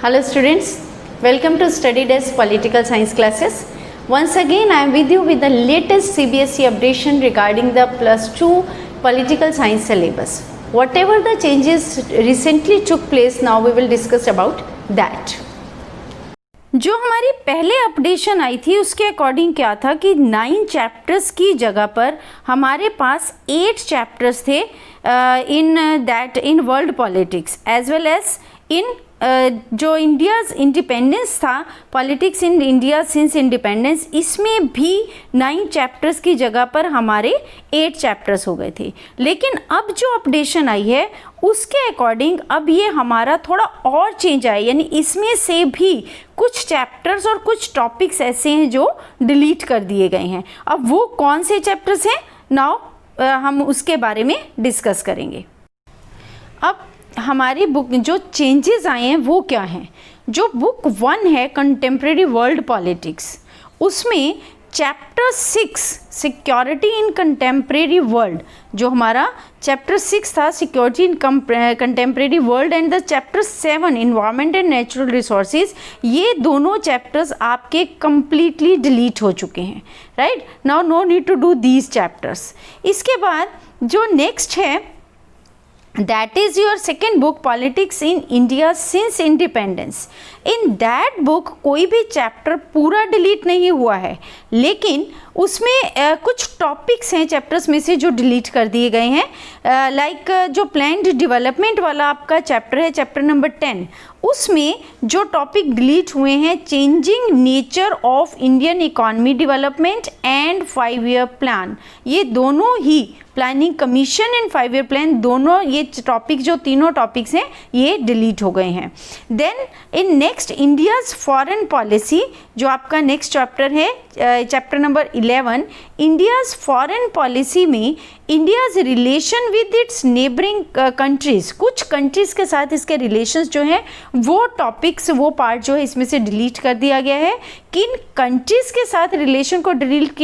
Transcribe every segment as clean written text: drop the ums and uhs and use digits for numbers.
Hello students, welcome to Study Desk Political Science classes. Once again I am with you with the latest CBSE updation regarding the +2 Political Science syllabus. Whatever the changes recently took place, now we will discuss about that. जो हमारी पहले updation आई थी उसके according क्या था कि 9 chapters की जगह पर हमारे पास 8 चैप्टर्स थे in world politics as well as in जो इंडियाज़ इंडिपेंडेंस था, politics in India since independence, इसमें भी 9 चैप्टर्स की जगह पर हमारे 8 चैप्टर्स हो गए थे। लेकिन अब जो अपडेशन आई है उसके अकॉर्डिंग अब ये हमारा थोड़ा और चेंज आया, यानी इसमें से भी कुछ चैप्टर्स और कुछ टॉपिक्स ऐसे हैं जो डिलीट कर दिए गए हैं। अब वो कौन से चैप्टर्स हैं, नाउ हम उसके बारे में डिस्कस करेंगे। अब हमारी बुक जो चेंजेस आए हैं वो क्या हैं। जो बुक 1 है कंटेम्प्रेरी वर्ल्ड पॉलिटिक्स, उसमें chapter 6 security in contemporary world, जो हमारा चैप्टर 6 था security in contemporary world and the chapter 7 environment and natural resources, ये दोनों चैप्टर्स आपके कंप्लीटली डिलीट हो चुके हैं। Right now no need to do these chapters. इसके बाद जो नेक्स्ट है that is your second book politics in India since independence. in that book कोई भी चैप्टर पूरा डिलीट नहीं हुआ है, लेकिन उसमें कुछ टॉपिक्स हैं चैप्टर्स में से जो डिलीट कर दिए गए हैं। लाइक जो प्लान्ड डेवलपमेंट वाला आपका चैप्टर है, चैप्टर नंबर 10, उसमें जो टॉपिक डिलीट हुए हैं changing nature of Indian economy development and 5 year plan, ये दोनों ही planning commission and 5 year plan, दोनों ये टॉपिक जो तीनों टॉपिक्स हैं ये डिलीट हो गए हैं। Then in next India's foreign policy, जो आपका नेक्स्ट चैप्टर है chapter number 11, India's foreign policy में India's relation with its neighbouring countries, कुछ कंट्रीज़ के साथ इसके रिलेशंस जो हैं वो टॉपिक्स, वो पार्ट जो है इसमें से डिलीट कर दिया गया है। किन कंट्रीज़ के साथ रिलेशन को डिलीट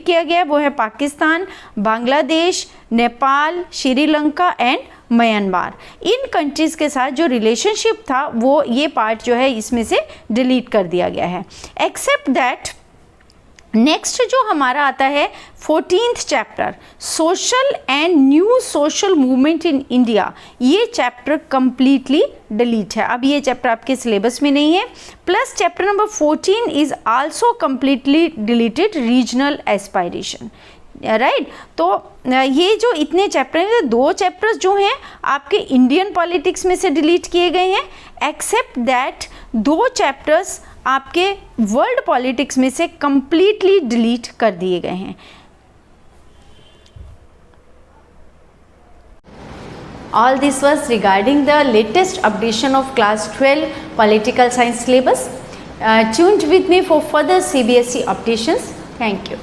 किया गया है वो है Pakistan, Bangladesh, Nepal, Sri Lanka and Myanmar. In countries के साथ जो रिलेशनशिप था वो ये पार्ट जो है इसमें से डिलीट कर दिया गया है। एक्सेप्ट दैट नेक्स्ट जो हमारा आता है 14th chapter social and new social movement in India, ये चैप्टर कंप्लीटली डिलीट है। अब ये चैप्टर आपके सिलेबस में नहीं है। Plus chapter number 14 is also completely deleted, regional aspiration. Right तो ये जो इतने चैप्टर हैं, 2 चैप्टर्स जो हैं आपके इंडियन पॉलिटिक्स में से डिलीट किए गए हैं, एक्सेप्ट दैट 2 चैप्टर्स आपके वर्ल्ड पॉलिटिक्स में से कंप्लीटली डिलीट कर दिए गए हैं। All this was regarding the latest updation of class 12 political science syllabus. Tuned with me for further CBSE updations. Thank you.